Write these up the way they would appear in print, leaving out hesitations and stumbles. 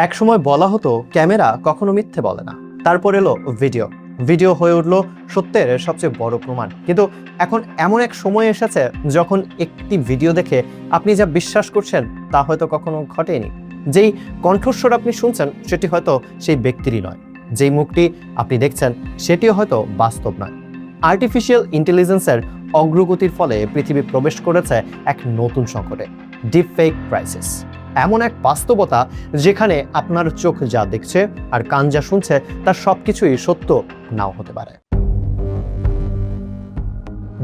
একসময় বলা হতো ক্যামেরা কখনো মিথ্যে বলে না, তারপর এলো ভিডিও হয়ে উঠলো সত্যের সবচেয়ে বড় প্রমাণ। কিন্তু এখন এমন এক সময় এসেছে যখন একটি ভিডিও দেখে আপনি যা বিশ্বাস করছেন তা হয়তো কখনো ঘটেনি। যেই কণ্ঠস্বর আপনি শুনছেন সেটি হয়তো সেই ব্যক্তিরই নয়, যেই মুখটি আপনি দেখছেন সেটিও হয়তো বাস্তব নয়। আর্টিফিশিয়াল ইন্টেলিজেন্সের অগ্রগতির ফলে পৃথিবী প্রবেশ করেছে এক নতুন সংকটে, ডিপ ফেক ক্রাইসিস। এমন এক বাস্তবতা যেখানে আপনার চোখ যা দেখছে আর কান যা শুনছে তার সবকিছুই সত্য নাও হতে পারে।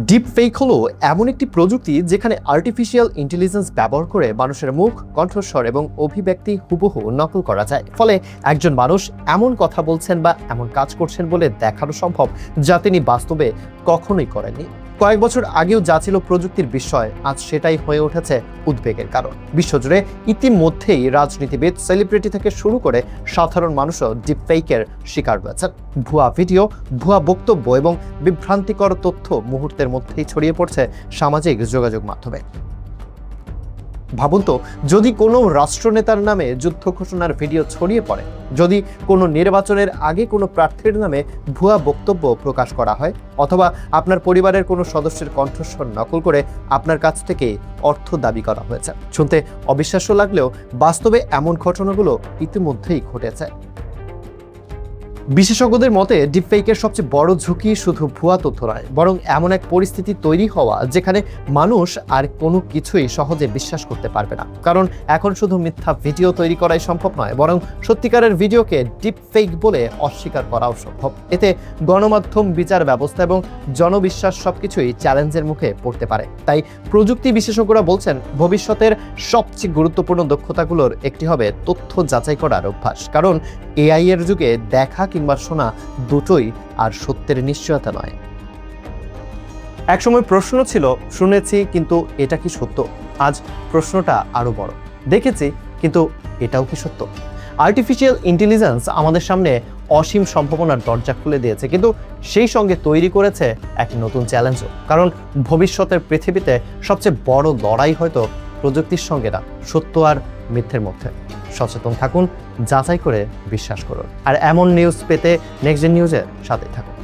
ডিপ ফেক হলো এমন একটি প্রযুক্তি যেখানে আর্টিফিশিয়াল ইন্টেলিজেন্স ব্যবহার করে মানুষের মুখ, কণ্ঠস্বর এবং অভিব্যক্তি হুবহু নকল করা যায়। ফলে একজন মানুষ এমন কথা বলছেন বা এমন কাজ করছেন বলে দেখানো সম্ভব যা তিনি বাস্তবে কখনোই করেননি। কয়েক বছর আগেও যা ছিল প্রযুক্তির বিষয়, আজ সেটাই হয়ে উঠেছে উদ্বেগের কারণ। বিশ্বজুড়ে ইতিমধ্যেই রাজনীতিবিদ, সেলিব্রিটি থেকে শুরু করে সাধারণ মানুষও ডিপফেকের শিকার হয়েছেন। ভুয়া ভিডিও, ভুয়া বক্তব্য এবং বিভ্রান্তিকর তথ্য মুহূর্তের মধ্যেই ছড়িয়ে পড়ছে সামাজিক যোগাযোগ মাধ্যমে। ভাবুন তো, যদি কোনো রাষ্ট্রনেতার নামে যুদ্ধ ঘোষণার ভিডিও ছড়িয়ে পড়ে, যদি কোনো নির্বাচনের আগে কোনো প্রার্থীর নামে ভুয়া বক্তব্য প্রকাশ করা হয়, অথবা আপনার পরিবারের কোনো সদস্যের কণ্ঠস্বর নকল করে আপনার কাছ থেকে অর্থ দাবি করা হয়েছে। শুনতে অবিশ্বাস্য লাগলেও বাস্তবে এমন ঘটনাগুলো ইতিমধ্যেই ঘটেছে। বিশেষজ্ঞদের মতে ডিপফেকের সবচেয়ে বড় ঝুঁকি শুধু ভুয়া তথ্য নয়, বরং এমন এক পরিস্থিতি তৈরি হওয়া যেখানে মানুষ আর কোনো কিছুই সহজে বিশ্বাস করতে পারবে না। কারণ এখন শুধু মিথ্যা ভিডিও তৈরি করাই সম্ভব নয়, বরং সত্যিকারের ভিডিওকে ডিপফেক বলে অস্বীকার করাও সম্ভব। এতে গণমাধ্যম, বিচার ব্যবস্থা এবং জনবিশ্বাস সবকিছুই চ্যালেঞ্জের মুখে পড়তে পারে। তাই প্রযুক্তি বিশেষজ্ঞরা বলছেন, ভবিষ্যতের সবচেয়ে গুরুত্বপূর্ণ দক্ষতাগুলোর একটি হবে তথ্য যাচাই করার অভ্যাস। কারণ এআই এর যুগে দেখা কিংবা শোনা দুটোই আর সত্যের নিশ্চয়তা নয়। একসময় প্রশ্ন ছিল শুনেছি কিন্তু এটা কি সত্য? আজ প্রশ্নটা আরো বড়, দেখেছি কিন্তু এটাও কি সত্য? আর্টিফিশিয়াল ইন্টেলিজেন্স আমাদের সামনে অসীম সম্ভাবনার দরজা খুলে দিয়েছে, কিন্তু সেই সঙ্গে তৈরি করেছে এক নতুন চ্যালেঞ্জও। কারণ ভবিষ্যতের পৃথিবীতে সবচেয়ে বড় লড়াই হয়তো প্রযুক্তির সঙ্গে না, সত্য আর মিথ্যের মধ্যে। সচেতন থাকুন, যাচাই করে বিশ্বাস করুন। আর এমন নিউজ পেতে নেক্সট জেন নিউজের সাথে থাকুন।